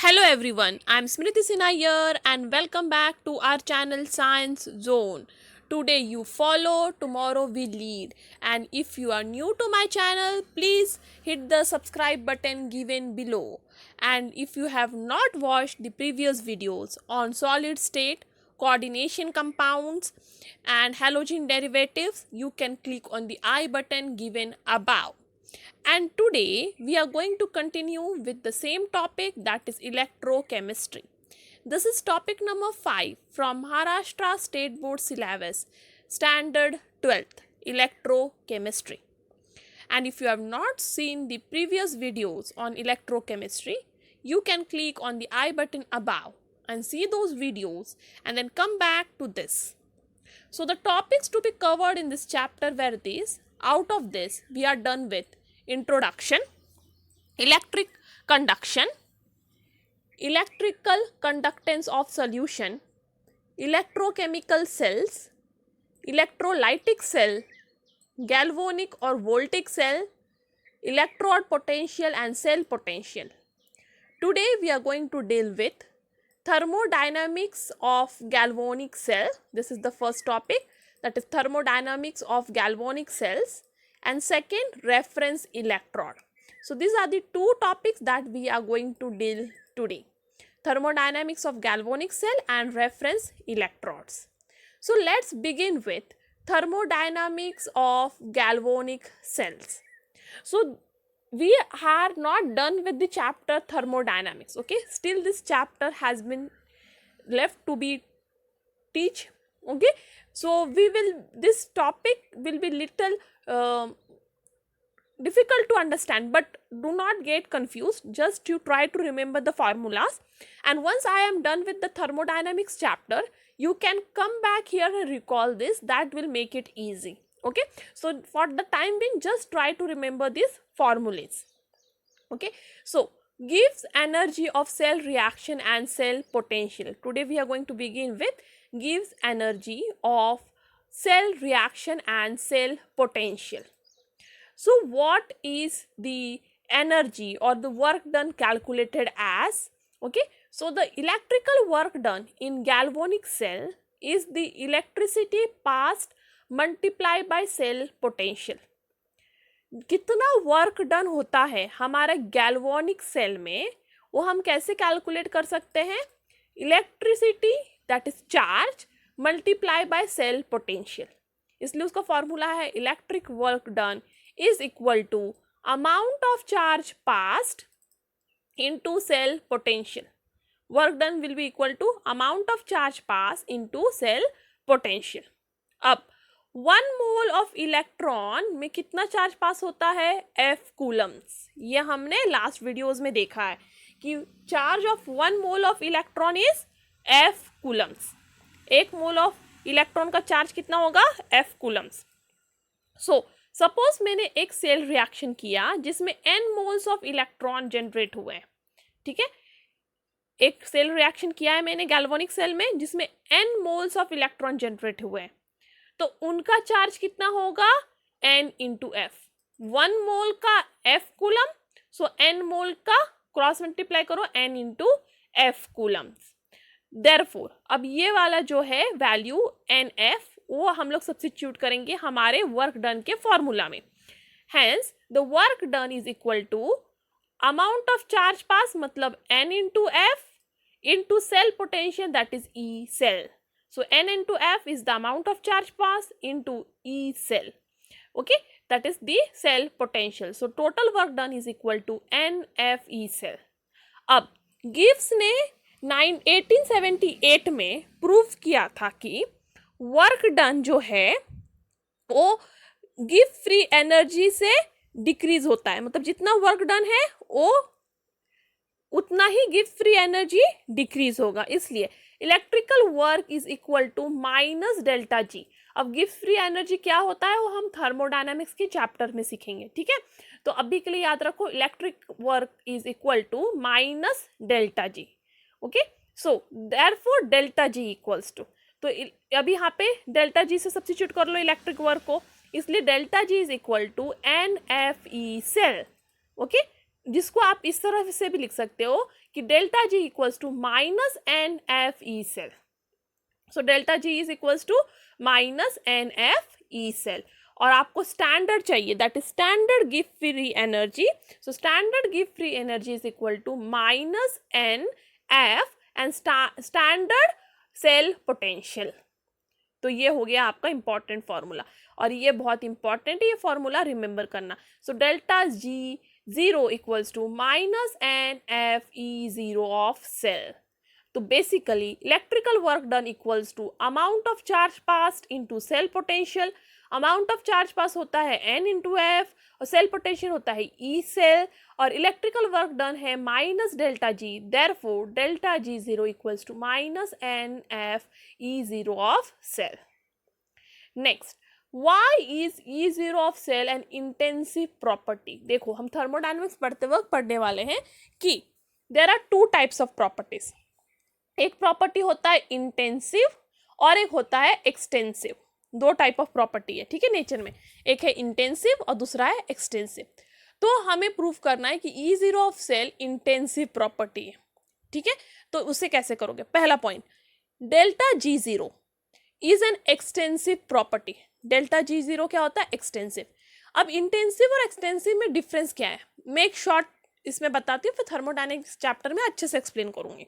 Hello everyone, I'm Smriti Sinha here and welcome back to our channel Science Zone. Today you follow, tomorrow we lead. And if you are new to my channel, please hit the subscribe button given below. And if you have not watched the previous videos on solid state, coordination compounds and halogen derivatives, you can click on the I button given above. And today we are going to continue with the same topic, that is electrochemistry. This is topic number 5 from Maharashtra State Board syllabus, standard 12th, electrochemistry. And if you have not seen the previous videos on electrochemistry, you can click on the I button above and see those videos and then come back to this. So the topics to be covered in this chapter were these. Out of this, we are done with introduction, electric conduction, electrical conductance of solution, electrochemical cells, electrolytic cell, galvanic or voltaic cell, electrode potential and cell potential. Today we are going to deal with thermodynamics of galvanic cell. This is the first topic, that is thermodynamics of galvanic cells, and second, reference electrode. So these are the two topics that we are going to deal today: thermodynamics of galvanic cell and reference electrodes. So let's begin with thermodynamics of galvanic cells. So we are not done with the chapter thermodynamics, okay? Still this chapter has been left to be teach, okay? So this topic will be little difficult to understand, but do not get confused. Just you try to remember the formulas, and once I am done with the thermodynamics chapter, you can come back here and recall this. That will make it easy, okay? So for the time being, just try to remember these formulas, okay? So gives energy of cell reaction and cell potential. Today we are going to begin with gives energy of cell reaction and cell potential. So what is the energy or the work done calculated as? Okay, so the electrical work done in galvanic cell is the electricity passed multiplied by cell potential. कितना work done होता है हमारे galvanic cell में, वो हम कैसे calculate कर सकते हैं? Electricity that is charge multiply by cell potential. इसलिए उसका फॉर्मूला है electric work done is equal to amount of charge passed into cell potential. Work done will be equal to amount of charge pass into cell potential. अब 1 mole of electron में कितना charge pass होता है? F Coulomb's. ये हमने last videos में देखा है कि charge of 1 mole of electron is F Coulomb's. 1 mole of electron का चार्ज कितना होगा? F Coulomb's. सो सपोज मैंने एक सेल रिएक्शन किया जिसमें n moles of electron generate हुए हैं, ठीक है? एक सेल रिएक्शन किया है मैंने गैल्वेनिक सेल में जिसमें n moles of electron generate हुए हैं, तो उनका चार्ज कितना होगा? n into F. 1 मोल का F कूलम, सो n मोल का क्रॉस मल्टीप्लाई करो n into F Coulomb's. Therefore अब ये वाला जो है वैल्यू NF, वो हम लोग सब्स्टिट्यूट करेंगे हमारे वर्क डन के फॉर्मूला में. Hence the work done is equal to amount of charge pass मतलब n into F into cell potential that is E cell. So n into F is the amount of charge pass into E cell. Okay, that is the cell potential. So total work done is equal to NF E cell. अब Gibbs ने 1878 में prove किया था कि work done जो है वो गिव फ्री एनर्जी से डिक्रीज होता है. मतलब जितना वर्क डन है वो उतना ही गिव फ्री एनर्जी डिक्रीज होगा. इसलिए electrical work is equal to minus delta G. अब गिव फ्री एनर्जी क्या होता है वो हम थर्मोडायनामिक्स के चैप्टर में सीखेंगे, ठीक है? तो अभी के लिए याद रखो electric work is equal to minus delta G. Okay, so therefore delta G equals to, तो अभी यहाँ पे डेल्टा जी से सब्स्टिट्यूट कर लो इलेक्ट्रिक वर्क को, इसलिए delta G is equal to NFE cell. Okay, जिसको आप इस तरह से भी लिख सकते हो कि delta G equals to minus N F E cell. So delta G is equals to minus N F E cell. और आपको स्टैंडर्ड चाहिए, that is standard give free energy. So standard give free energy is equal to minus N F and standard cell potential. तो ये हो गया आपका important formula, और ये बहुत इंपॉर्टेंट है ये फॉर्मूला रिमेंबर करना. So delta G zero equals to minus N F E zero of cell. तो basically electrical work done equals to amount of charge passed into cell potential. Amount of charge pass होता है n into F, और cell potential होता है E cell, और electrical work done है minus delta G. Therefore delta G zero equals to minus N F E zero of cell. Next, Y is E zero of cell an intensive property. देखो हम thermodynamics पढ़ते वक्त पढ़ने वाले हैं कि there are two types of properties. एक property होता है इंटेंसिव और एक होता है एक्सटेंसिव. दो टाइप ऑफ प्रॉपर्टी है, ठीक है, नेचर में. एक है इंटेंसिव और दूसरा है एक्सटेंसिव. तो हमें प्रूव करना है कि E zero of cell intensive property है, ठीक है. तो उसे कैसे करोगे? पहला point, delta G zero is an extensive property. Delta G zero क्या होता है? एक्सटेंसिव. अब इंटेंसिव और एक्सटेंसिव में डिफरेंस क्या है, मैं एक शॉर्ट इसमें बताती हूँ, फिर थर्मोडायनेमिक्स चैप्टर में अच्छे से एक्सप्लेन करूंगी.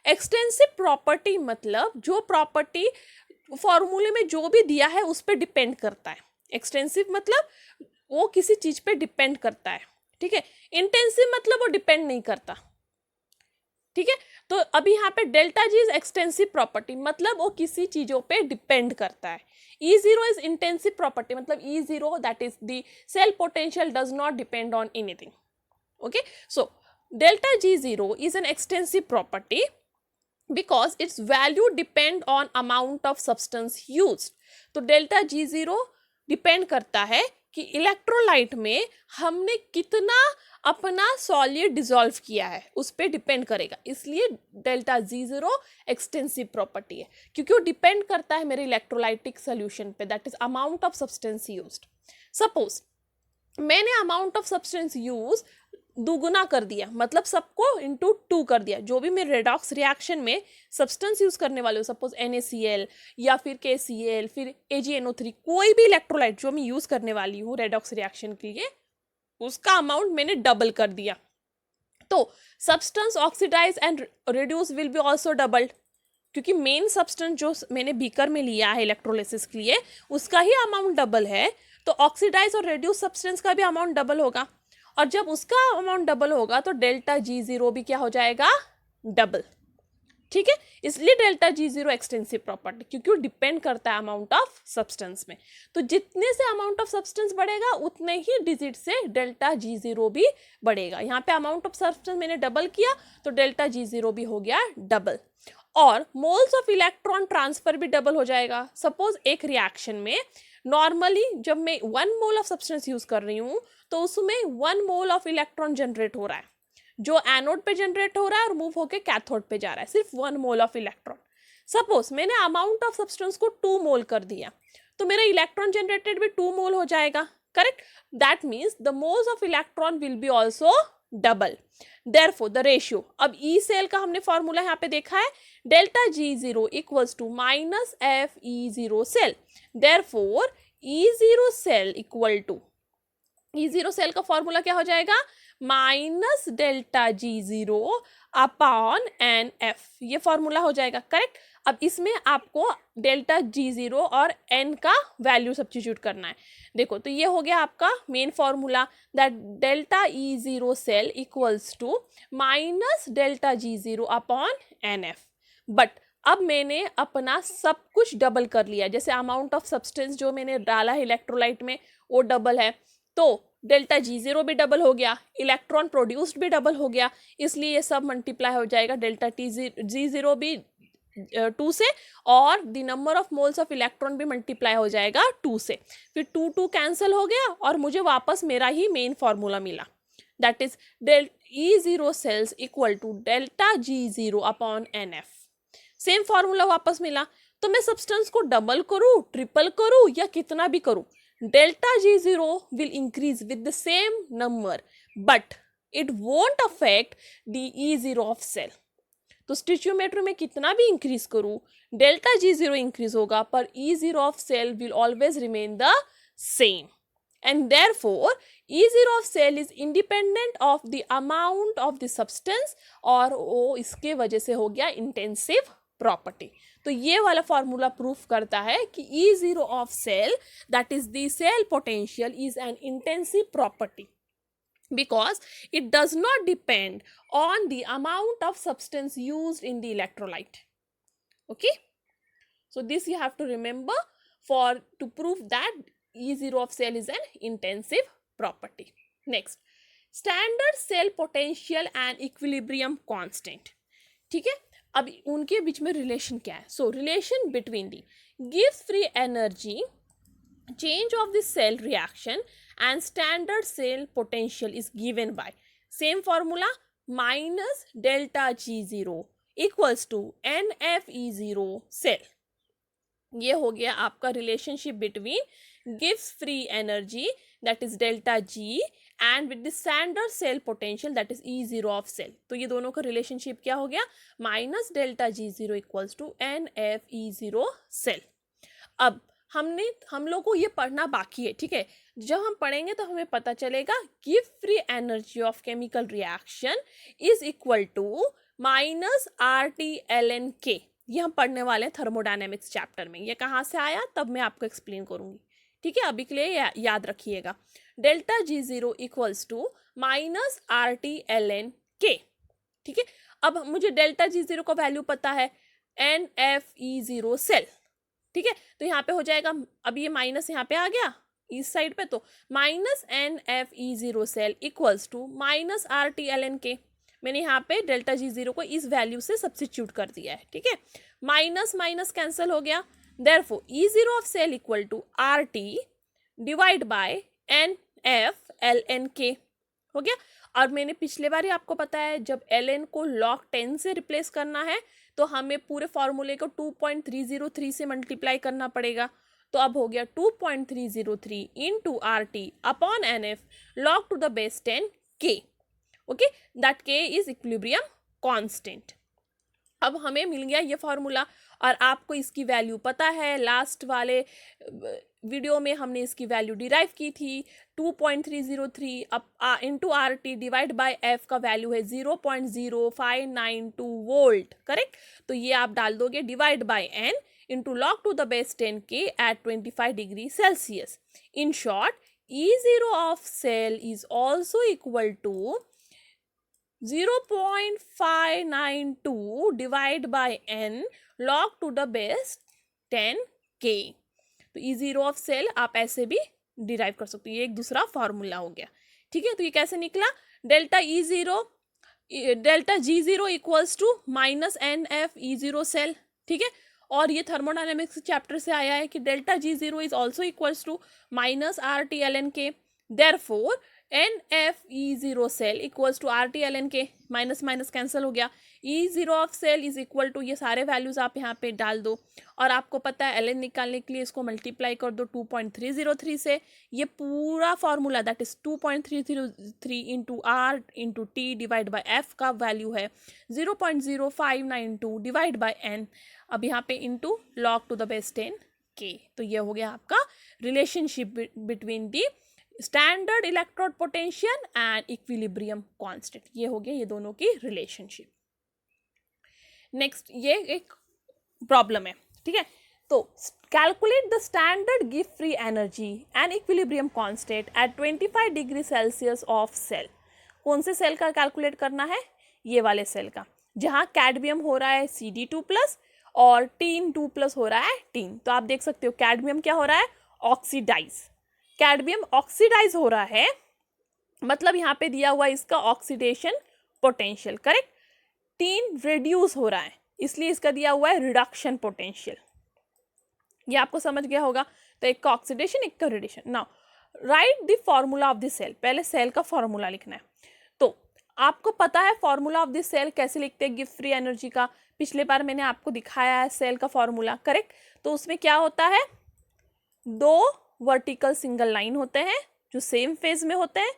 एक्सटेंसिव प्रॉपर्टी मतलब जो प्रॉपर्टी फॉर्मूले में जो भी दिया है उस पर डिपेंड करता है. एक्सटेंसिव मतलब वो किसी चीज पे डिपेंड करता है, ठीक है. इंटेंसिव मतलब वो डिपेंड नहीं करता, ठीक है. तो अभी यहाँ पे delta G is extensive property मतलब वो किसी चीजों पे डिपेंड करता है. E zero is intensive property मतलब E zero that is the cell potential does not depend on anything. Okay, so delta G zero is an extensive property because its value depend on amount of substance used. तो delta G zero depend करता है कि electrolyte में हमने कितना अपना solid dissolve किया है, उस पर डिपेंड करेगा. इसलिए delta G zero extensive property है, क्योंकि वो डिपेंड करता है मेरे इलेक्ट्रोलाइटिक सोल्यूशन पे, that is amount of substance used. Suppose मैंने अमाउंट ऑफ सब्सटेंस यूज दुगुना कर दिया, मतलब सबको इंटू 2 कर दिया. जो भी मेरे रेडॉक्स रिएक्शन में सब्सटेंस यूज करने वाले हो, सपोज NaCl या फिर KCl फिर AgNO3, कोई भी इलेक्ट्रोलाइट जो मैं यूज करने वाली हूँ रेडॉक्स रिएक्शन के लिए, उसका अमाउंट मैंने डबल कर दिया. तो substance oxidize and reduce will be also doubled, क्योंकि मेन सब्सटेंस जो मैंने बीकर में लिया है इलेक्ट्रोलिसिस के लिए उसका ही अमाउंट डबल है. तो ऑक्सीडाइज और रिड्यूस सब्सटेंस का भी अमाउंट डबल होगा, और जब उसका अमाउंट डबल होगा तो डेल्टा जी जीरो भी क्या हो जाएगा? डबल, ठीक है. इसलिए delta G zero extensive property, क्योंकि वो डिपेंड करता है अमाउंट ऑफ सब्सटेंस में. तो जितने से अमाउंट ऑफ सब्सटेंस बढ़ेगा उतने ही डिजिट से डेल्टा जी जीरो भी बढ़ेगा. यहाँ पे अमाउंट ऑफ सब्सटेंस मैंने डबल किया तो डेल्टा जी जीरो भी हो गया डबल. और मोल्स ऑफ इलेक्ट्रॉन ट्रांसफर भी डबल हो जाएगा. सपोज एक रिएक्शन में नॉर्मली जब मैं 1 मोल ऑफ सब्सटेंस यूज कर रही हूँ तो उसमें 1 मोल ऑफ इलेक्ट्रॉन जनरेट हो रहा है, जो एनोड पे जनरेट हो रहा है और मूव होके कैथोड पे जा रहा है, सिर्फ 1 मोल ऑफ इलेक्ट्रॉन. सपोज मैंने अमाउंट ऑफ सब्सटेंस को 2 मोल कर दिया तो मेरा इलेक्ट्रॉन जनरेटेड भी 2 मोल हो जाएगा, correct. That means the moles of electron will be also double. Therefore the ratio, अब ई सेल का हमने फॉर्मूला यहाँ पे देखा है, delta G zero equals to minus F E zero cell. Therefore E zero cell equal to, E zero cell का formula क्या हो जाएगा? Minus delta G zero upon N F, ये फॉर्मूला हो जाएगा, करेक्ट. अब इसमें आपको डेल्टा जी जीरो और एन का वैल्यू सब्स्टिट्यूट करना है. देखो तो ये हो गया आपका main formula, that delta E zero cell equals to minus delta G zero upon N F. But अब मैंने अपना सब कुछ डबल कर लिया, जैसे अमाउंट ऑफ सब्सटेंस जो मैंने डाला है इलेक्ट्रोलाइट में वो डबल है, तो डेल्टा जी जीरो भी डबल हो गया, इलेक्ट्रॉन प्रोड्यूस्ड भी डबल हो गया, इसलिए ये सब मल्टीप्लाई हो जाएगा डेल्टा जी जीरो भी 2 से, और the number of moles of electron भी मल्टीप्लाई हो जाएगा 2 से. फिर 2 कैंसिल हो गया और मुझे वापस मेरा ही मेन फॉर्मूला मिला, that is E zero cells equal to delta G zero upon N F. Same formula वापस मिला. तो मैं सब्सटेंस को डबल करूँ, ट्रिपल करूँ या कितना भी करूँ, delta G zero will increase with the same number, but it won't affect the E0 of cell. तो स्टिचियोमेट्री में कितना भी इंक्रीज करूँ, डेल्टा G0 इंक्रीज होगा पर E0 of cell will always remain the same, and therefore E0 of cell is independent of the amount of the substance, और वो इसके वजह से हो गया इंटेंसिव प्रॉपर्टी. तो ये वाला फॉर्मूला प्रूफ करता है कि E0 of cell, that is the cell potential, is an intensive property because it does not depend on the amount of substance used in the electrolyte. Okay, so this you have to remember for to prove that E0 of cell is an intensive property. Next, standard cell potential and equilibrium constant. ठीक है, अब उनके बीच में relation क्या है? सो relation between the gives free energy, change of the cell reaction and standard cell potential is given by same formula, minus delta G0 equals to NFE0 cell. ये हो गया आपका relationship between gives free energy that is delta G and with the standard cell potential that is E0 of cell. तो ये दोनों का relationship क्या हो गया? Minus delta G0 equals to NFE0 cell. अब हम लोग को ये पढ़ना बाकी है, ठीक है. जब हम पढ़ेंगे तो हमें पता चलेगा give free energy of chemical reaction is equal to minus RT-ln-K. ये हम पढ़ने वाले हैं थर्मोडायनेमिक्स चैप्टर में. ये कहाँ से आया तब मैं आपको एक्सप्लेन करूंगी, ठीक है. अभी के लिए याद रखिएगा delta G0 equals to minus RT-ln-K. ठीक है. अब मुझे डेल्टा G0 का वैल्यू पता है, NFE0 सेल. ठीक है, तो यहाँ पे हो जाएगा, अब ये माइनस यहाँ पे आ गया इस साइड पे, तो minus NFE0 cell equals to minus RT-ln-K. मैंने यहाँ पे डेल्टा G0 को इस वैल्यू से सब्स्टिट्यूट कर दिया है, ठीक है. माइनस माइनस कैंसिल हो गया, therefore E0 of cell equal to RT divide by NF-ln-K हो गया. और मैंने पिछले बार ही आपको पता है जब ln को log 10 से रिप्लेस करना है तो हमें पूरे फॉर्मूले को 2.303 से मल्टीप्लाई करना पड़ेगा. तो अब हो गया 2.303 into RT upon NF log to the base 10 K. Okay, that K is equilibrium constant. अब हमें मिल गया ये फॉर्मूला और आपको इसकी वैल्यू पता है. लास्ट वाले वीडियो में हमने इसकी वैल्यू डिराइव की थी. 2.303 अब into RT divide by F का वैल्यू है 0.0592 वोल्ट, करेक्ट. तो ये आप डाल दोगे divide by N into log to the base 10 K at 25 degree Celsius. In short E0 of cell is also equal to 0.592 divide by N log to the base 10 K. तो E0 of cell आप ऐसे भी derive कर सकते हो. ये एक दूसरा फॉर्मूला हो गया, ठीक है. तो ये कैसे निकला? Delta G0 equals to minus NFE0 cell, ठीक है. और ये थर्मोडायनेमिक्स चैप्टर से आया है कि delta G0 is also equals to minus RT-ln-K. Therefore NFE0 cell equals to RT-ln-K. Minus minus cancel हो गया. E0 of cell is equal to ये सारे वैल्यूज आप यहाँ पे डाल दो और आपको पता है ln निकालने के लिए इसको मल्टीप्लाई कर दो 2.303 से. ये पूरा formula that is 2.303 into R into T divide by F का वैल्यू है 0.0592 डिवाइड बाई N. अब यहाँ पे into log to the base 10 K. तो ये हो गया आपका relationship between the standard electrode potential and equilibrium constant. ये हो गया ये दोनों की रिलेशनशिप. नेक्स्ट ये एक प्रॉब्लम है, ठीक है. तो calculate the standard give free energy and equilibrium constant at 25 degree Celsius of cell. कौन से सेल का कैलकुलेट करना है? ये वाले सेल का जहाँ कैडमियम हो रहा है Cd2+ और टीन 2+ हो रहा है टीन. तो आप देख सकते हो कैडमियम क्या हो रहा है? ऑक्सीडाइज. कैडमियम ऑक्सीडाइज हो रहा है, मतलब यहाँ पे दिया हुआ इसका oxidation potential, correct. Tin reduce हो रहा है इसलिए इसका दिया हुआ है रिडक्शन पोटेंशियल. ये आपको समझ गया होगा. तो एक का ऑक्सीडेशन एक का reduction. Now write the formula of the cell. पहले सेल का फॉर्मूला लिखना है. तो आपको पता है फॉर्मूला ऑफ द सेल कैसे लिखते हैं गिव फ्री एनर्जी का. पिछले बार मैंने आपको दिखाया है सेल का फॉर्मूला, करेक्ट. तो उसमें क्या होता है? दो वर्टिकल सिंगल लाइन होते हैं जो सेम फेज में होते हैं.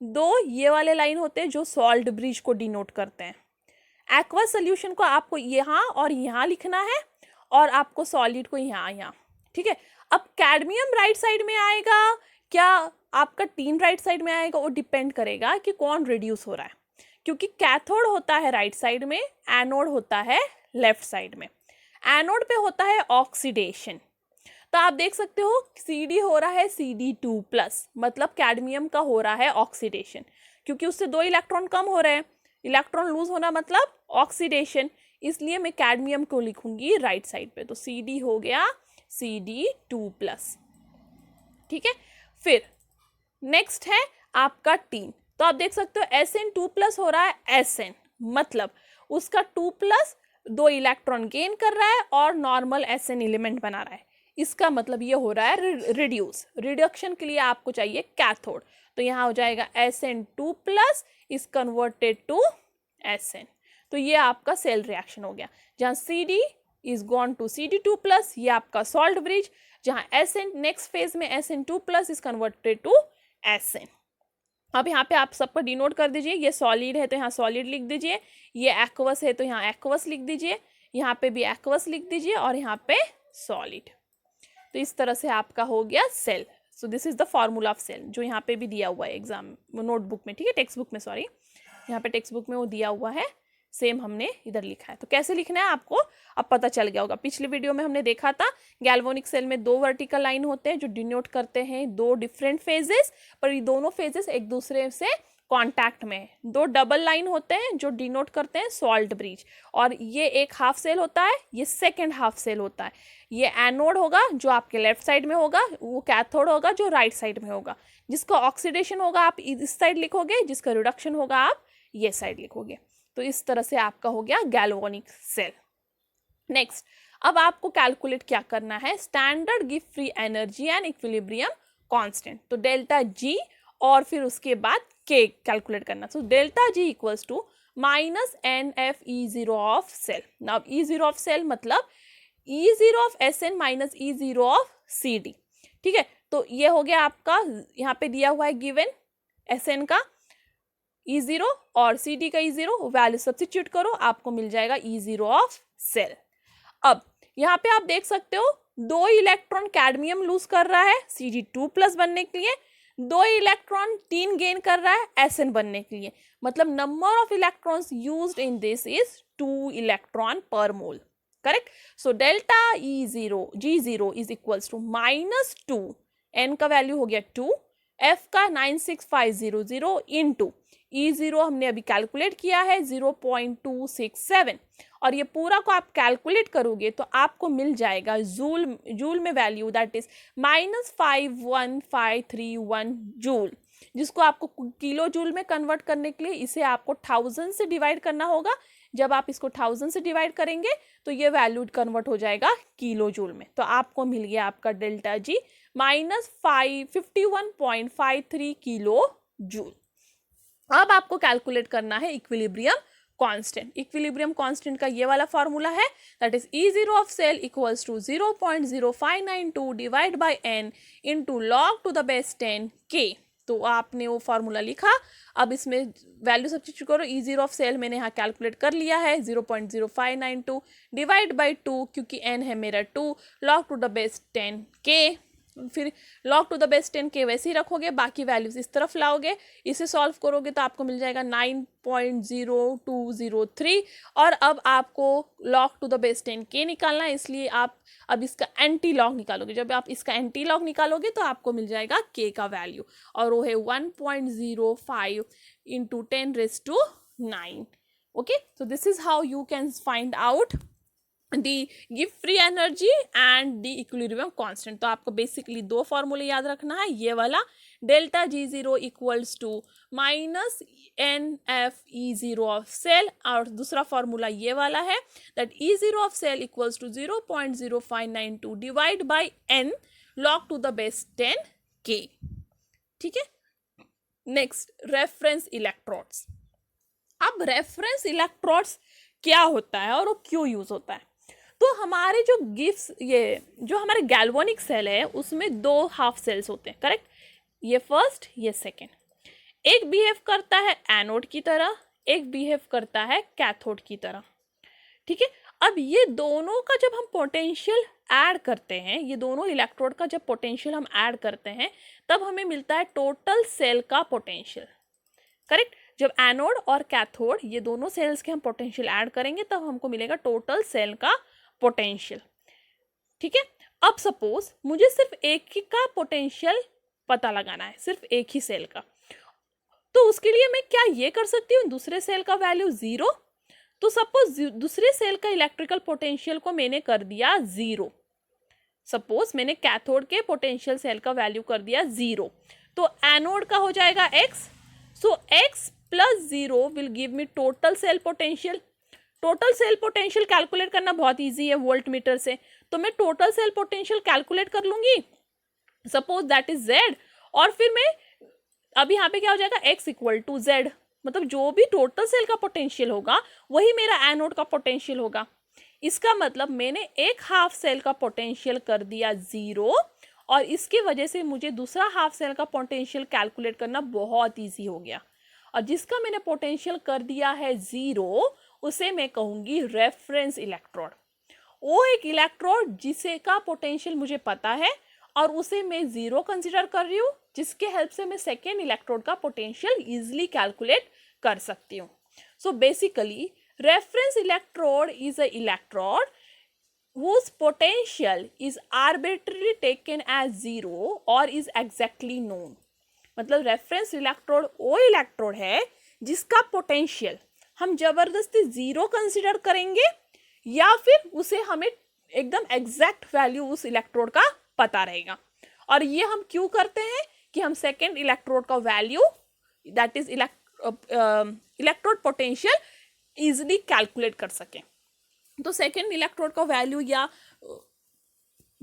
दो ये वाले लाइन होते हैं जो सॉल्ट ब्रिज को डिनोट करते हैं। एक्वस सोल्यूशन को आपको यहाँ और यहाँ लिखना है और आपको सॉलिड को यहाँ। ठीक है, अब कैडमियम राइट साइड में आएगा क्या आपका टीन राइट साइड में आएगा, वो डिपेंड करेगा कि कौन रिड्यूस हो रहा है, क्योंकि कैथोड होता है राइट साइड में, एनोड होता है लेफ्ट साइड में। एनोड पे होता है ऑक्सीडेशन, तो आप देख सकते हो Cd हो रहा है Cd2+, मतलब कैडमियम का हो रहा है ऑक्सीडेशन, क्योंकि उससे 2 इलेक्ट्रॉन कम हो रहे हैं। इलेक्ट्रॉन लूज होना मतलब ऑक्सीडेशन, इसलिए मैं कैडमियम को लिखूंगी राइट साइड पे, तो Cd हो गया Cd2+। ठीक है, फिर नेक्स्ट है आपका टीन, तो आप देख सकते हो Sn2+ हो रहा है Sn, मतलब उसका 2+ 2 इलेक्ट्रॉन गेन कर रहा है और नॉर्मल Sn एलिमेंट बना रहा है। इसका मतलब ये हो रहा है रिड्यूस। रिडक्शन के लिए आपको चाहिए कैथोड, तो यहाँ हो जाएगा Sn2+ is converted to Sn। तो ये आपका सेल रिएक्शन हो गया, जहाँ Cd is gone to Cd2+, ये आपका सॉल्ट ब्रिज, जहाँ Sn नेक्स्ट फेज में Sn2+ is converted to Sn। अब यहाँ पे आप सबको डिनोट कर दीजिए, ये सॉलिड है तो यहाँ सॉलिड लिख दीजिए, ये एक्वस है तो यहाँ एक्वस लिख दीजिए, यहाँ पे भी एक्वस लिख दीजिए और यहाँ पे सॉलिड। तो इस तरह से आपका हो गया cell. So this is the formula of cell, जो यहाँ पे भी दिया हुआ है एग्जाम नोटबुक में, ठीक है, टेक्स्ट बुक में, सॉरी, यहाँ पे टेक्स्ट बुक में वो दिया हुआ है, सेम हमने इधर लिखा है। तो कैसे लिखना है आपको अब पता चल गया होगा। पिछले वीडियो में हमने देखा था गैल्वेनिक सेल में 2 वर्टिकल लाइन होते हैं जो डिनोट करते हैं 2 डिफरेंट फेजेस, पर ये दोनों फेजेस एक दूसरे से कांटेक्ट में। 2 डबल लाइन होते हैं जो डिनोट करते हैं सॉल्ट ब्रिज, और ये एक हाफ सेल होता है, ये सेकेंड हाफ सेल होता है। ये एनोड होगा जो आपके लेफ्ट साइड में होगा, वो कैथोड होगा जो राइट साइड में होगा। जिसका ऑक्सीडेशन होगा आप इस साइड लिखोगे, जिसका रिडक्शन होगा आप ये साइड लिखोगे। तो इस तरह से आपका हो गया गैल्वेनिक सेल। नेक्स्ट, अब आपको कैलकुलेट क्या करना है, standard give free energy and equilibrium constant. तो डेल्टा जी और फिर उसके बाद के कैलकुलेट करना। So delta G equals to minus NF E0 of cell. Now E0 of cell मतलब E0 ऑफ Sn माइनस E0 ऑफ Cd। ठीक है, तो ये हो गया आपका, यहाँ पे दिया हुआ है गिवन Sn का E0 और Cd का E0, वैल्यू सब्स्टिट्यूट करो, आपको मिल जाएगा E0 ऑफ सेल। अब यहाँ पे आप देख सकते हो 2 इलेक्ट्रॉन कैडमियम लूज कर रहा है Cd2+ बनने के लिए, 2 इलेक्ट्रॉन 3 गेन कर रहा है Sn बनने के लिए, मतलब number of electrons used in this is 2 electron per mole. Correct. So delta G0 is equals to -2, n का वैल्यू हो गया 2, f का 96500 इंटू E0 हमने अभी कैलकुलेट किया है 0.267, और ये पूरा को आप कैलकुलेट करोगे तो आपको मिल जाएगा जूल में वैल्यू, दैट इज -51531 जूल, जिसको आपको किलो जूल में कन्वर्ट करने के लिए इसे आपको 1000 से डिवाइड करना होगा। जब आप इसको 1000 से डिवाइड करेंगे तो ये वैल्यू कन्वर्ट हो जाएगा किलो जूल में। तो आपको मिल गया आपका डेल्टा जी -51.53 किलो जूल। अब आपको कैलकुलेट करना है इक्विलिब्रियम कांस्टेंट। इक्विलिब्रियम कांस्टेंट का ये वाला फॉर्मूला है, that is E0 of cell equals to 0.0592 divide by n into log to the base 10 k। तो आपने वो फार्मूला लिखा, अब इसमें वैल्यू सब्स्टिट्यूट करो। E0 ऑफ सेल मैंने यहाँ कैलकुलेट कर लिया है 0.0592 डिवाइड बाय 2, क्योंकि n है मेरा 2, log to the base 10 k, फिर log टू द बेस 10 के वैसे ही रखोगे, बाकी वैल्यूज इस तरफ लाओगे, इसे सॉल्व करोगे तो आपको मिल जाएगा 9.0203। और अब आपको log टू द बेस 10 के निकालना है, इसलिए आप अब इसका एंटी लॉग निकालोगे। जब आप इसका एंटी लॉग निकालोगे तो आपको मिल जाएगा k का वैल्यू, और वो है 1.05 into 10⁻⁹। Okay, so this is how you can find out the give free energy and the equilibrium constant। तो आपको बेसिकली 2 फॉर्मूले याद रखना है, ये वाला delta G0 equals to -NF E0 of cell, और दूसरा फॉर्मूला ये वाला है that E0 of cell equals to 0.0592 divide by n log to the base 10 k। ठीक है, नेक्स्ट रेफरेंस इलेक्ट्रोड्स। अब रेफरेंस इलेक्ट्रोड्स क्या होता है और वो क्यों यूज होता है। तो हमारे जो गिफ्ट्स, ये जो हमारे गैल्वेनिक सेल है उसमें 2 हाफ सेल्स होते हैं, करेक्ट, ये फर्स्ट ये सेकेंड। एक बिहेव करता है एनोड की तरह, एक बिहेव करता है कैथोड की तरह, ठीक है। अब ये दोनों का जब हम पोटेंशियल ऐड करते हैं, ये दोनों इलेक्ट्रोड का जब पोटेंशियल हम ऐड करते हैं, तब हमें मिलता है टोटल सेल का पोटेंशियल, करेक्ट। जब एनोड और कैथोड ये दोनों सेल्स के हम पोटेंशियल ऐड करेंगे तब हमको मिलेगा टोटल सेल का पोटेंशियल, ठीक है। अब सपोज मुझे सिर्फ एक ही का पोटेंशियल पता लगाना है, सिर्फ एक ही सेल का, तो उसके लिए मैं क्या ये कर सकती हूँ, दूसरे सेल का वैल्यू 0, तो सपोज दूसरे सेल का इलेक्ट्रिकल पोटेंशियल को मैंने कर दिया 0, सपोज मैंने कैथोड के पोटेंशियल सेल का वैल्यू कर दिया 0, तो एनोड का हो जाएगा x, so x plus 0 will give me total sale potential. Total sale potential calculate करना बहुत ईजी है वोल्ट मीटर से, तो मैं टोटल सेल पोटेंशियल कैलकुलेट कर लूंगी, सपोज दैट इज z, और फिर मैं अब यहाँ पे क्या हो जाएगा x इक्वल टू z, मतलब जो भी टोटल सेल का पोटेंशियल होगा वही मेरा एनोड का पोटेंशियल होगा। इसका मतलब मैंने एक हाफ सेल का पोटेंशियल कर दिया 0, और इसकी वजह से मुझे दूसरा हाफ सेल का पोटेंशियल कैलकुलेट करना बहुत ईजी हो गया। और जिसका मैंने पोटेंशियल कर दिया है 0 उसे मैं कहूँगी रेफरेंस इलेक्ट्रोड। वो एक इलेक्ट्रोड जिसे का पोटेंशियल मुझे पता है और उसे मैं 0 कंसिडर कर रही हूँ, जिसके हेल्प से मैं सेकेंड इलेक्ट्रोड का पोटेंशियल ईजिली कैलकुलेट कर सकती हूँ। So basically reference electrode is a electrode whose potential is arbitrarily taken as 0 or is exactly known। मतलब रेफरेंस इलेक्ट्रोड वो इलेक्ट्रोड है जिसका पोटेंशियल हम जबरदस्ती 0 कंसिडर करेंगे या फिर उसे हमें एकदम एग्जैक्ट वैल्यू उस इलेक्ट्रोड का पता रहेगा। और ये हम क्यों करते हैं कि हम सेकेंड इलेक्ट्रोड का value that is electrode potential easily calculate कर सकें। तो सेकेंड इलेक्ट्रोड का वैल्यू या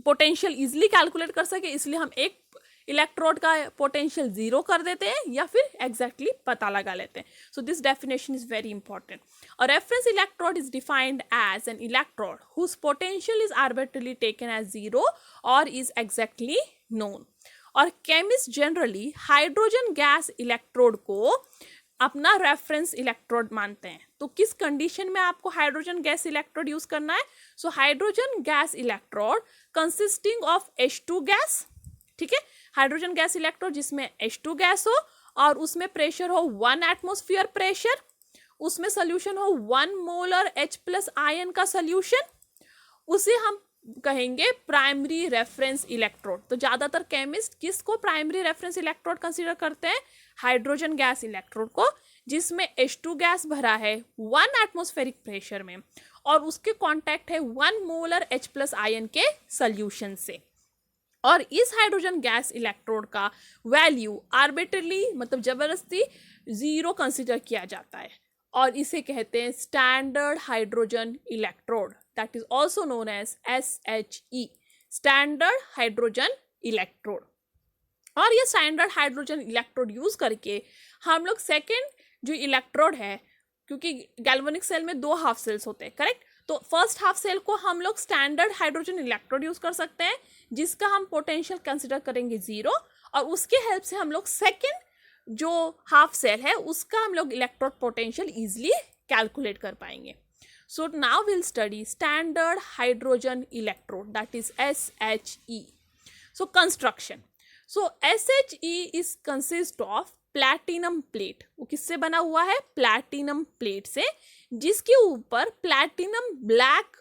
पोटेंशियल इजिली कैलकुलेट कर सके इसलिए हम एक इलेक्ट्रोड का पोटेंशियल 0 कर देते हैं या फिर एग्जैक्टली पता लगा लेते हैं। So this definition is very important. A reference electrode is defined as an electrode whose potential is arbitrarily taken as 0 और इज एग्जैक्टली नोन। और chemist generally hydrogen gas electrode को अपना रेफरेंस इलेक्ट्रोड मानते हैं। तो किस कंडीशन में आपको हाइड्रोजन गैस इलेक्ट्रोड यूज करना है? सो hydrogen gas electrode consisting of H2 gas, ठीक है, हाइड्रोजन गैस इलेक्ट्रोड जिसमें H2 गैस हो और उसमें प्रेशर हो 1 एटमॉस्फेयर प्रेशर, उसमें सोल्यूशन हो 1 मोलर H+ आयन का सोल्यूशन, उसे हम कहेंगे प्राइमरी रेफरेंस इलेक्ट्रोड। तो ज्यादातर केमिस्ट किसको प्राइमरी रेफरेंस इलेक्ट्रोड कंसीडर करते हैं? हाइड्रोजन गैस इलेक्ट्रोड को, जिसमें H2 गैस भरा है 1 एटमॉस्फेरिक प्रेशर में और उसके कांटेक्ट है 1 मोलर H+ आयन के सोल्यूशन से। और इस हाइड्रोजन गैस इलेक्ट्रोड का वैल्यू आर्बिट्रली मतलब जबरदस्ती 0 कंसीडर किया जाता है और इसे कहते हैं standard hydrogen electrode, that is also known as SHE, standard hydrogen electrode. और ये स्टैंडर्ड हाइड्रोजन इलेक्ट्रोड यूज करके हम लोग सेकेंड जो इलेक्ट्रोड है, क्योंकि गैल्वेनिक सेल में 2 हाफ सेल्स होते हैं, करेक्ट, तो फर्स्ट हाफ सेल को हम लोग स्टैंडर्ड हाइड्रोजन इलेक्ट्रोड यूज कर सकते हैं जिसका हम पोटेंशियल कंसिडर करेंगे 0 और उसके हेल्प से हम लोग सेकेंड जो हाफ सेल है उसका हम लोग इलेक्ट्रोड पोटेंशियल इजिली कैलकुलेट कर पाएंगे। So now will study standard hydrogen electrode that is SHE। So construction, so SHE is consist of platinum plate. वो किससे बना हुआ है? प्लैटिनम प्लेट से, जिसके ऊपर प्लैटिनम ब्लैक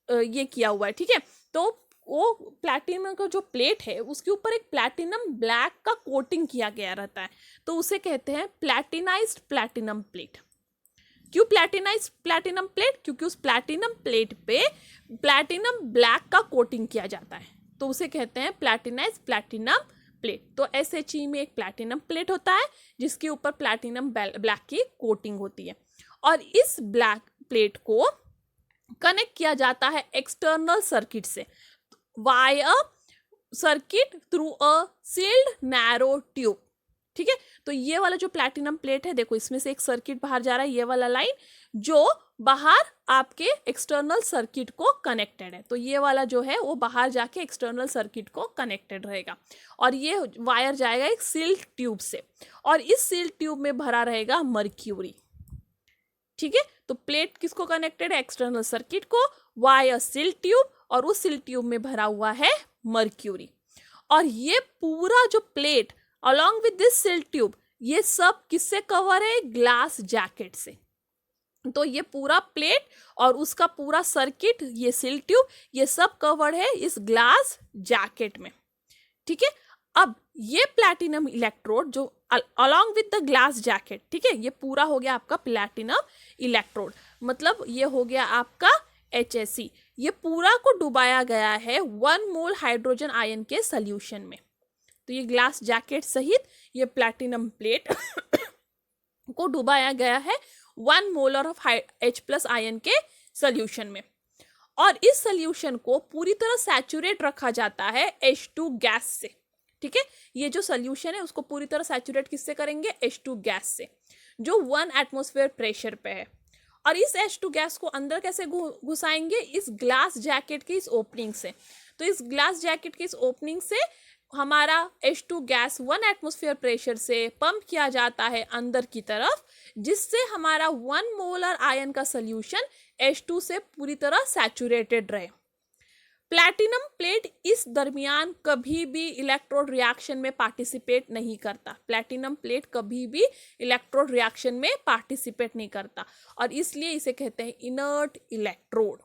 ये किया हुआ है, ठीक है। तो वो प्लैटिनम का जो प्लेट है उसके ऊपर एक प्लैटिनम ब्लैक का कोटिंग किया गया रहता है, तो उसे कहते हैं प्लैटिनाइज्ड प्लैटिनम प्लेट। क्यों प्लैटिनाइज्ड प्लैटिनम प्लेट? क्योंकि उस प्लैटिनम प्लेट पे प्लैटिनम ब्लैक का कोटिंग किया जाता है, तो उसे कहते हैं प्लैटिनाइज्ड प्लैटिनम प्लेट। तो SHE में एक प्लैटिनम प्लेट होता है जिसके ऊपर प्लैटिनम ब्लैक की कोटिंग होती है और इस ब्लैक प्लेट को कनेक्ट किया जाता है एक्सटर्नल सर्किट से via circuit through a sealed narrow tube, ठीक है। तो ये वाला जो प्लैटिनम प्लेट है, देखो इसमें से एक सर्किट बाहर जा रहा है, ये वाला लाइन जो बाहर आपके एक्सटर्नल सर्किट को कनेक्टेड है, तो ये वाला जो है वो बाहर जाके एक्सटर्नल सर्किट को कनेक्टेड रहेगा और ये वायर जाएगा एक सील्ड ट्यूब से और इस सील्ड ट्यूब में भरा रहेगा मर्क्यूरी। ठीक है, तो प्लेट किसको कनेक्टेड है, एक्सटर्नल सर्किट को, वायर सील्ड ट्यूब और उस सील्ड ट्यूब में भरा हुआ है मर्क्यूरी। और ये पूरा जो plate along with this sealed tube ये सब किससे कवर है, ग्लास जैकेट से। तो ये पूरा प्लेट और उसका पूरा सर्किट, ये सील्ड ट्यूब, ये सब कवर्ड है इस ग्लास जैकेट में। ठीक है, अब ये प्लैटिनम इलेक्ट्रोड जो along with the glass jacket, ठीक है, ये पूरा हो गया आपका प्लैटिनम इलेक्ट्रोड, मतलब ये हो गया आपका HSE। ये पूरा को डुबाया गया है 1 मोल हाइड्रोजन आयन के सोल्यूशन में। तो ये ग्लास जैकेट सहित ये प्लैटिनम प्लेट को डुबाया गया है 1 मोलर ऑफ H+ आयन के सोल्यूशन में और इस सोल्यूशन को पूरी तरह सैचुरेट रखा जाता है H2 गैस से। ठीक है, ये जो सोल्यूशन है उसको पूरी तरह सैचुरेट किससे करेंगे, H2 गैस से, जो 1 एटमॉस्फेयर प्रेशर पे है। और इस H2 गैस को अंदर कैसे घुसाएंगे, इस ग्लास जैकेट की इस ओपनिंग से। तो इस ग्लास जैकेट की इस ओपनिंग से हमारा H2 गैस 1 एटमॉस्फेयर प्रेशर से पंप किया जाता है अंदर की तरफ, जिससे हमारा 1 मोलर आयन का सोल्यूशन H2 से पूरी तरह सैचुरेटेड रहे। प्लैटिनम प्लेट इस दरमियान कभी भी इलेक्ट्रोड रिएक्शन में पार्टिसिपेट नहीं करता। प्लैटिनम प्लेट कभी भी इलेक्ट्रोड रिएक्शन में पार्टिसिपेट नहीं करता और इसलिए इसे कहते हैं इनर्ट इलेक्ट्रोड।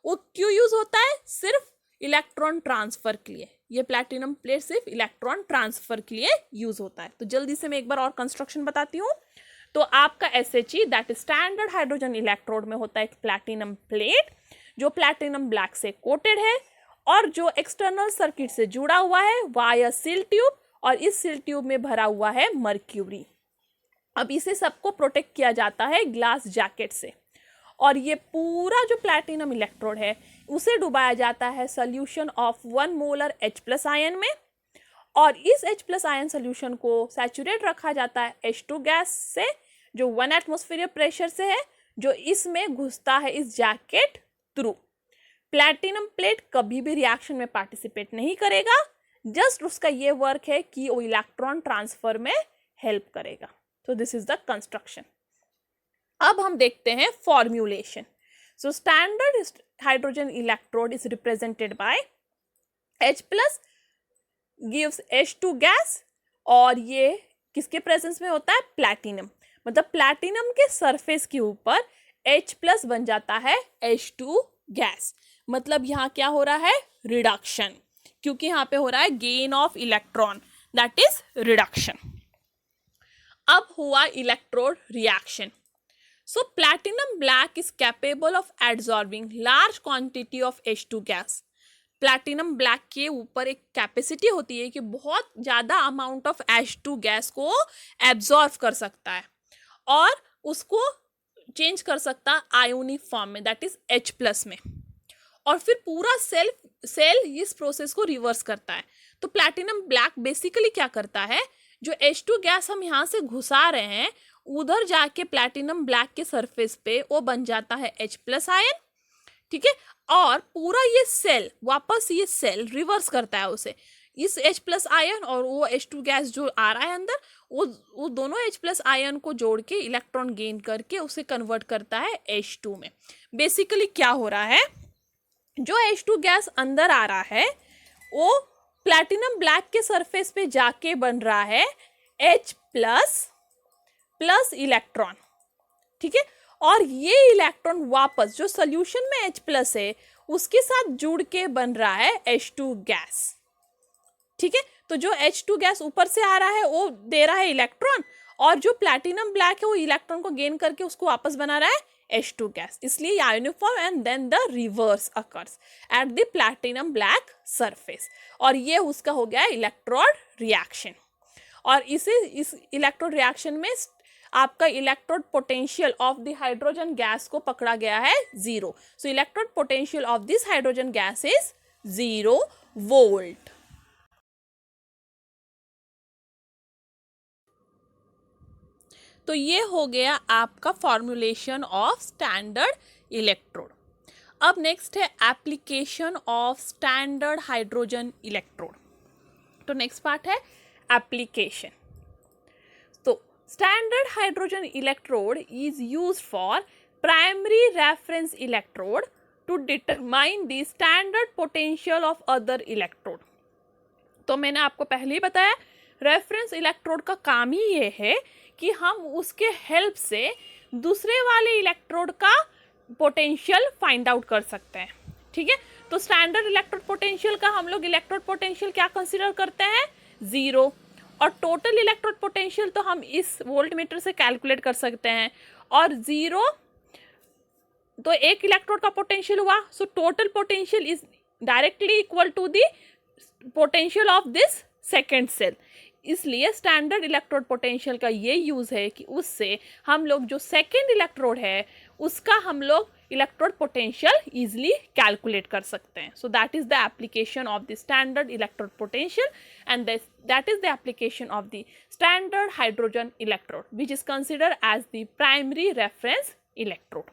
वो क्यों यूज होता है, सिर्फ इलेक्ट्रॉन ट्रांसफर के लिए। ये प्लैटिनम प्लेट सिर्फ इलेक्ट्रॉन ट्रांसफर के लिए यूज होता है। तो जल्दी से मैं एक बार और कंस्ट्रक्शन बताती हूँ। तो आपका SHE that is standard hydrogen electrode में होता है एक प्लैटिनम प्लेट जो प्लैटिनम ब्लैक से कोटेड है और जो एक्सटर्नल सर्किट से जुड़ा हुआ है वाया सील ट्यूब और इस सील ट्यूब में भरा हुआ है मर्क्यूरी। अब इसे सबको प्रोटेक्ट किया जाता है ग्लास जैकेट से और ये पूरा जो प्लैटिनम इलेक्ट्रोड है उसे डुबाया जाता है solution of 1 molar H+ ion में और इस H+ आयन सोल्यूशन को सैचुरेट रखा जाता है H2 गैस से जो 1 एटमॉस्फेयर प्रेशर से है, जो इसमें घुसता है इस जैकेट थ्रू। प्लैटिनम प्लेट कभी भी रिएक्शन में पार्टिसिपेट नहीं करेगा, जस्ट उसका ये वर्क है कि वो इलेक्ट्रॉन ट्रांसफर में हेल्प करेगा। तो दिस इज द कंस्ट्रक्शन। अब हम देखते हैं formulation. So standard hydrogen electrode is represented by H+ gives H2 gas और ये किसके प्रेजेंस में होता है, प्लैटिनम। मतलब प्लैटिनम के सरफेस के ऊपर H+ बन जाता है H2 गैस। मतलब यहाँ क्या हो रहा है, रिडक्शन, क्योंकि यहाँ पे हो रहा है gain of electron, that is reduction. अब हुआ electrode reaction. So platinum black is capable of absorbing large quantity of H2 gas. Platinum black के ऊपर एक कैपेसिटी होती है कि बहुत ज़्यादा अमाउंट ऑफ H2 गैस को एब्जॉर्ब कर सकता है और उसको चेंज कर सकता आयोनिक फॉर्म में, दैट इज H+ में, और फिर पूरा सेल इस प्रोसेस को रिवर्स करता है। तो प्लैटिनम ब्लैक बेसिकली क्या करता है, जो H2 गैस हम यहाँ से घुसा रहे हैं उधर जाके प्लैटिनम ब्लैक के सरफेस पे वो बन जाता है H+ आयन। ठीक है, और पूरा ये सेल वापस ये सेल रिवर्स करता है उसे, इस H+ आयन और वो H2 गैस जो आ रहा है अंदर, वो दोनों H+ आयन को जोड़ के इलेक्ट्रॉन गेन करके उसे कन्वर्ट करता है H2 में। बेसिकली क्या हो रहा है, जो H2 गैस अंदर आ रहा है वो प्लैटिनम ब्लैक के सरफेस पे जाके बन रहा है H+ प्लस इलेक्ट्रॉन। ठीक है, और ये इलेक्ट्रॉन वापस जो सोल्यूशन में H+ है उसके साथ जुड़ के बन रहा है H2 गैस। ठीक है, तो जो H2 गैस ऊपर से आ रहा है वो दे रहा है इलेक्ट्रॉन और जो प्लैटिनम ब्लैक है वो इलेक्ट्रॉन को गेन करके उसको वापस बना रहा है H2 गैस। इसलिए ionic form and then the reverse occurs at the platinum black surface और ये उसका हो गया इलेक्ट्रोड रिएक्शन। और इस इलेक्ट्रोड रिएक्शन में आपका electrode potential of the hydrogen gas को पकड़ा गया है 0। So electrode potential of this hydrogen gas is 0 volt. तो ये हो गया आपका फॉर्मुलेशन ऑफ स्टैंडर्ड इलेक्ट्रोड। अब नेक्स्ट है application of standard hydrogen electrode. तो नेक्स्ट पार्ट है एप्लीकेशन। तो standard hydrogen electrode is used for primary reference electrode to determine the standard potential of other electrode. तो मैंने आपको पहले ही बताया रेफरेंस इलेक्ट्रोड का काम ही ये है कि हम उसके हेल्प से दूसरे वाले इलेक्ट्रोड का पोटेंशियल फाइंड आउट कर सकते हैं। ठीक है, तो स्टैंडर्ड इलेक्ट्रोड पोटेंशियल का हम लोग इलेक्ट्रोड पोटेंशियल क्या कंसीडर करते हैं, 0, और टोटल इलेक्ट्रोड पोटेंशियल तो हम इस वोल्टमीटर से कैलकुलेट कर सकते हैं। और 0 तो एक इलेक्ट्रोड का पोटेंशियल हुआ, so total potential is directly equal to the potential of this second cell. इसलिए स्टैंडर्ड इलेक्ट्रोड पोटेंशियल का ये यूज़ है कि उससे हम लोग जो सेकेंड इलेक्ट्रोड है उसका हम लोग इलेक्ट्रोड पोटेंशियल इजीली कैलकुलेट कर सकते हैं। So that is the application of the standard electrode potential and that is the application of the standard hydrogen electrode which is consider as the primary reference electrode.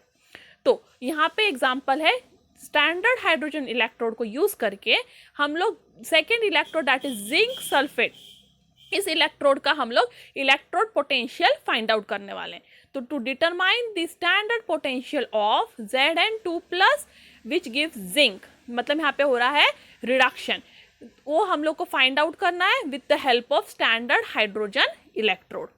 तो यहाँ पे example है standard hydrogen electrode को use करके हम लोग second electrode that is zinc sulphate, इस electrode का हम लोग इलेक्ट्रोड पोटेंशियल फाइंड आउट करने वाले हैं। तो to determine the standard potential of Zn2+ which gives zinc, मतलब यहाँ पे हो रहा है रिडक्शन, वो हम लोग को फाइंड आउट करना है with the help of standard hydrogen electrode.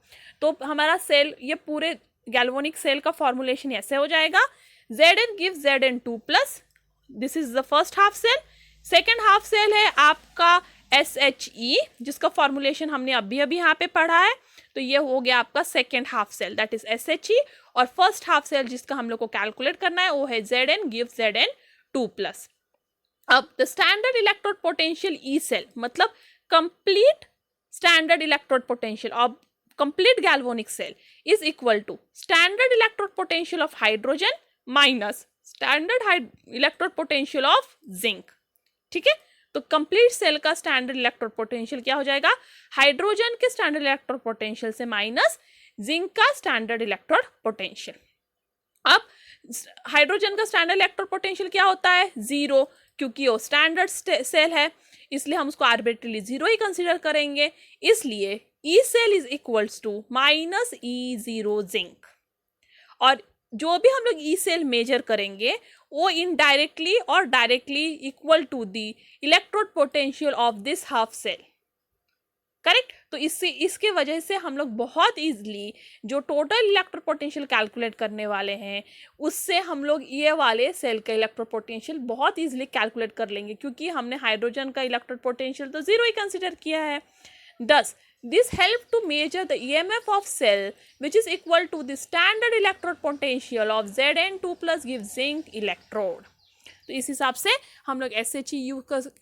तो हमारा सेल, ये पूरे गैल्वेनिक सेल का फॉर्मुलेशन ऐसे हो जाएगा, Zn gives Zn2+, this is the first half cell. Second half cell है आपका SHE, जिसका फॉर्मुलेशन हमने अभी यहाँ पे पढ़ा है। तो ये हो गया आपका second half cell that is SHE, और फर्स्ट हाफ सेल जिसका हम लोग को कैलकुलेट करना है वो है Zn gives Zn2+। अब the standard electrode potential E cell, मतलब complete standard electrode potential of complete galvanic cell is equal to standard electrode potential of hydrogen minus standard electrode potential of zinc. ठीक है, तो complete cell का standard electrode potential क्या हो जाएगा, hydrogen के standard electrode potential से minus zinc का स्टैंडर्ड इलेक्ट्रोड पोटेंशियल। अब हाइड्रोजन का स्टैंडर्ड इलेक्ट्रोड पोटेंशियल क्या होता है, 0, क्योंकि वो स्टैंडर्ड सेल है इसलिए हम उसको आर्बिट्रली 0 ही कंसीडर करेंगे। इसलिए E cell is equals to minus E0 zinc, और जो भी हम लोग ई सेल मेजर करेंगे वो इनडायरेक्टली और directly equal to the electrode potential of this half cell. Correct, तो इसके वजह से हम लोग बहुत इजीली जो टोटल इलेक्ट्रोड पोटेंशियल कैलकुलेट करने वाले हैं उससे हम लोग ये वाले सेल का इलेक्ट्रोड पोटेंशियल बहुत इजीली कैलकुलेट कर लेंगे, क्योंकि हमने हाइड्रोजन का इलेक्ट्रोड पोटेंशियल तो 0 ही कंसिडर किया है। Thus, this help to measure the EMF of cell which is equal to the standard electrode potential of Zn2+ gives zinc electrode। तो इस हिसाब से हम लोग SHE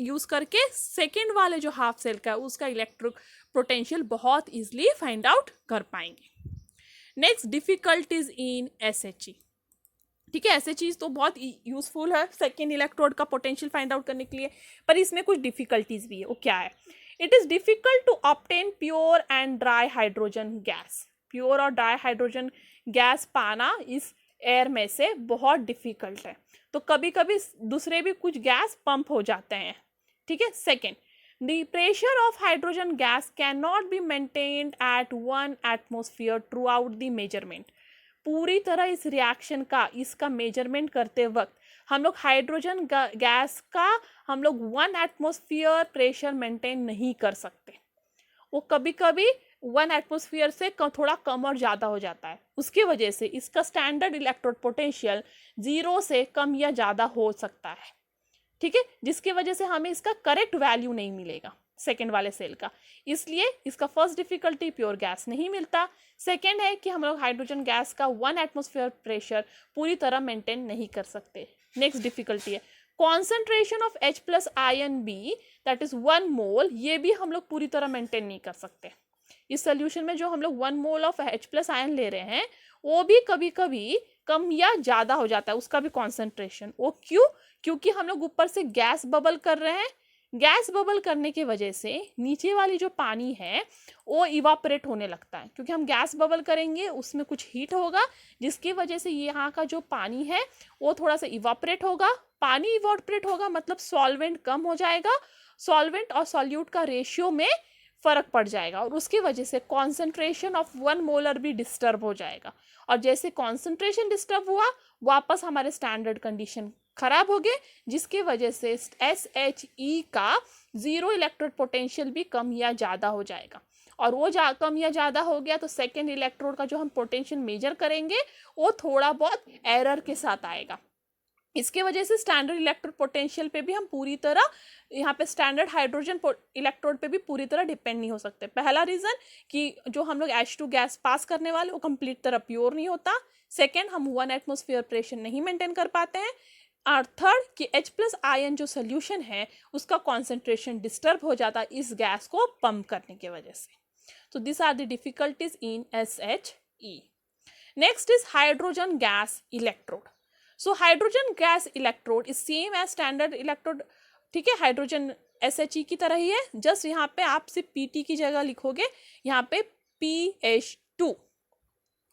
यूज करके सेकेंड वाले जो हाफ सेल का है उसका इलेक्ट्रिक पोटेंशियल बहुत इजीली फाइंड आउट कर पाएंगे। Next, difficulties in SHE। ठीक है, SHE तो बहुत यूजफुल है सेकेंड इलेक्ट्रोड का पोटेंशियल फाइंड आउट करने के लिए, पर इसमें कुछ डिफिकल्टीज भी है। वो क्या है, it is difficult to obtain pure and dry hydrogen gas. Pure और ड्राई हाइड्रोजन गैस पाना इस एयर में से बहुत डिफिकल्ट है, तो कभी कभी दूसरे भी कुछ गैस पंप हो जाते हैं। ठीक है, second, the pressure of hydrogen gas can not be maintained eight 1 atmosphere through out the measurement. पूरी तरह इस रिएक्शन का, इसका मेजरमेंट करते वक्त हम लोग हाइड्रोजन गैस का हम लोग 1 एटमोसफियर प्रेशर मेंटेन नहीं कर सकते। वो कभी कभी 1 एटमोसफियर से थोड़ा कम और ज़्यादा हो जाता है, उसकी वजह से इसका स्टैंडर्ड इलेक्ट्रोड पोटेंशियल 0 से कम या ज़्यादा हो सकता है। ठीक है, जिसकी वजह से हमें इसका करेक्ट वैल्यू नहीं मिलेगा सेकेंड वाले सेल का, इसलिए इसका फर्स्ट डिफिकल्टी प्योर गैस नहीं मिलता। सेकेंड है कि हम लोग हाइड्रोजन गैस का 1 एटमोसफियर प्रेशर पूरी तरह मेंटेन नहीं कर सकते। नेक्स्ट डिफिकल्टी है concentration of H+ ion be that is 1 mole, ये भी हम लोग पूरी तरह मेंटेन नहीं कर सकते। इस सोल्यूशन में जो हम लोग 1 मोल ऑफ H+ आयन ले रहे हैं वो भी कभी कभी कम या ज़्यादा हो जाता है उसका भी कॉन्सेंट्रेशन। वो क्यों, क्योंकि हम लोग ऊपर से गैस बबल कर रहे हैं, गैस बबल करने की वजह से नीचे वाली जो पानी है वो इवापोरेट होने लगता है, क्योंकि हम गैस बबल करेंगे उसमें कुछ हीट होगा जिसकी वजह से यहाँ का जो पानी है वो थोड़ा सा इवापोरेट होगा। पानी इवापोरेट होगा मतलब सॉल्वेंट कम हो जाएगा, सॉल्वेंट और सॉल्यूट का रेशियो में फर्क पड़ जाएगा और उसकी वजह से कॉन्सेंट्रेशन ऑफ 1 मोलर भी डिस्टर्ब हो जाएगा। और जैसे कॉन्सेंट्रेशन डिस्टर्ब हुआ वापस हमारे स्टैंडर्ड कंडीशन खराब हो गए, जिसकी वजह से SHE का जीरो इलेक्ट्रोड पोटेंशियल भी कम या ज़्यादा हो जाएगा। और वो कम या ज़्यादा हो गया तो सेकेंड इलेक्ट्रोड का जो हम पोटेंशियल मेजर करेंगे वो थोड़ा बहुत एरर के साथ आएगा। इसके वजह से स्टैंडर्ड इलेक्ट्रोड पोटेंशियल पे भी हम पूरी तरह यहाँ पे स्टैंडर्ड हाइड्रोजन इलेक्ट्रोड पे भी पूरी तरह डिपेंड नहीं हो सकते। पहला रीज़न कि जो हम लोग H2 गैस पास करने वाले वो कंप्लीट तरह प्योर नहीं होता। सेकेंड, हम 1 एटमोसफियर प्रेशर नहीं मेंटेन कर पाते हैं। और थर्ड कि H+ आयन जो सोल्यूशन है उसका कॉन्सेंट्रेशन डिस्टर्ब हो जाता है इस गैस को पंप करने की वजह से। तो this are the difficulties in SHE। Next is hydrogen gas electrode. So hydrogen gas electrode is same as standard electrode, ठीक है, हाइड्रोजन SHE की तरह ही है, जस्ट यहाँ पे आप सिर्फ PT की जगह लिखोगे, यहाँ पे PH2।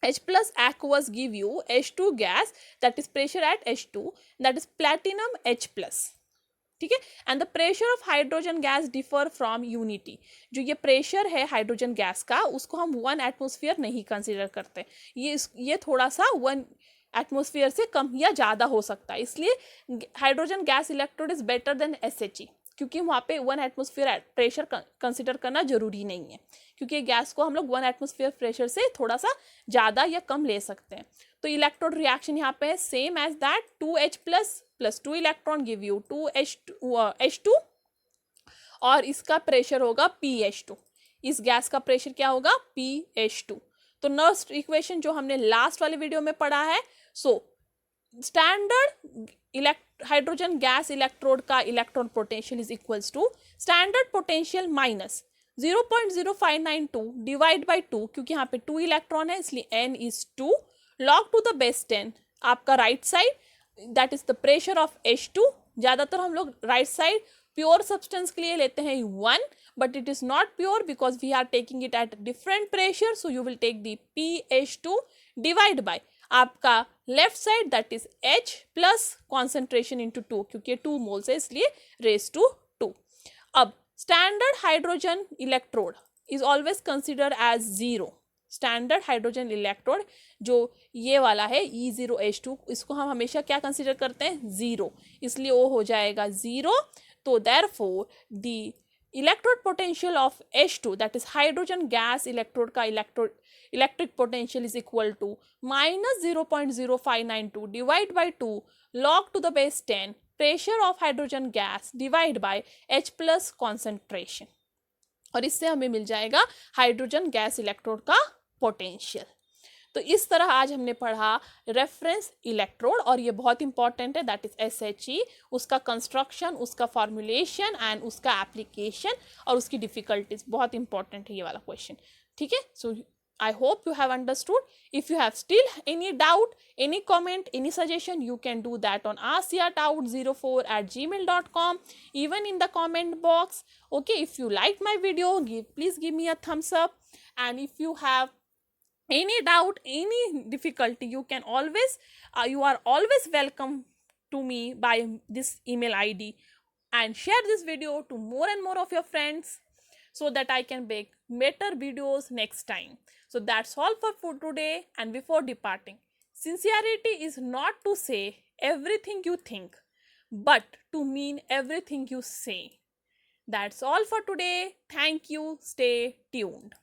H+ aqueous give you H2 gas that is pressure at H2 that is platinum H+, ठीक है। And the pressure of hydrogen gas differ from unity. जो ये प्रेशर है हाइड्रोजन गैस का उसको हम 1 एटमोसफियर नहीं कंसिडर करते, ये थोड़ा सा 1 एटमोसफियर से कम या ज़्यादा हो सकता है, इसलिए hydrogen gas electrode is better than SHE, क्योंकि वहाँ पे 1 एटमोसफियर प्रेशर कंसिडर करना जरूरी नहीं है, क्योंकि गैस को हम लोग 1 एटमोसफियर प्रेशर से थोड़ा सा ज़्यादा या कम ले सकते हैं। तो इलेक्ट्रोड रिएक्शन यहाँ पे है same as that, 2H+ + 2 electron give you 2H2 और इसका प्रेशर होगा PH2। इस गैस का प्रेशर क्या होगा? PH2। तो नेक्स्ट इक्वेशन जो हमने लास्ट वाले वीडियो में पढ़ा है, so standard hydrogen gas electrode का electron potential is equals to standard potential minus 0.0592 divide by 2, क्योंकि यहाँ पे 2 इलेक्ट्रॉन है इसलिए n is 2 log to the base 10 आपका right side that is the pressure of H2। ज़्यादातर हम लोग राइट साइड प्योर सब्सटेंस के लिए लेते हैं 1, but it is not pure because we are taking it at different pressure, so you will take the PH2 divide by आपका left side that is H plus concentration into 2, क्योंकि 2 moles है इसलिए raise to 2। अब standard hydrogen electrode is always consider as 0। Standard hydrogen electrode जो ये वाला है E0H2, इसको हम हमेशा क्या कंसिडर करते हैं? 0, इसलिए वो हो जाएगा 0। तो therefore the electrode potential of H2 that is hydrogen gas electrode का electric potential is equal to minus 0.0592 divide by 2 log to the base 10 pressure of hydrogen gas divide by H+ concentration, और इससे हमें मिल जाएगा hydrogen gas electrode का potential. तो इस तरह आज हमने पढ़ा रेफरेंस इलेक्ट्रोड, और ये बहुत इंपॉर्टेंट है, दैट इज SHE, उसका कंस्ट्रक्शन, उसका फॉर्मुलेशन एंड उसका एप्लीकेशन और उसकी डिफिकल्टीज बहुत इंपॉर्टेंट है ये वाला क्वेश्चन, ठीक है। सो I hope you have understood. If you have still any doubt, any comment, any suggestion, you can do that on askyatout04@gmail.com, even in the comment box. Okay, if you like my video, please give me a thumbs up. And if you have any doubt, any difficulty, you can always, you are always welcome to me by this email ID. And share this video to more and more of your friends so that I can make better videos next time. So that's all for today. And before departing, sincerity is not to say everything you think, but to mean everything you say. That's all for today. Thank you. Stay tuned.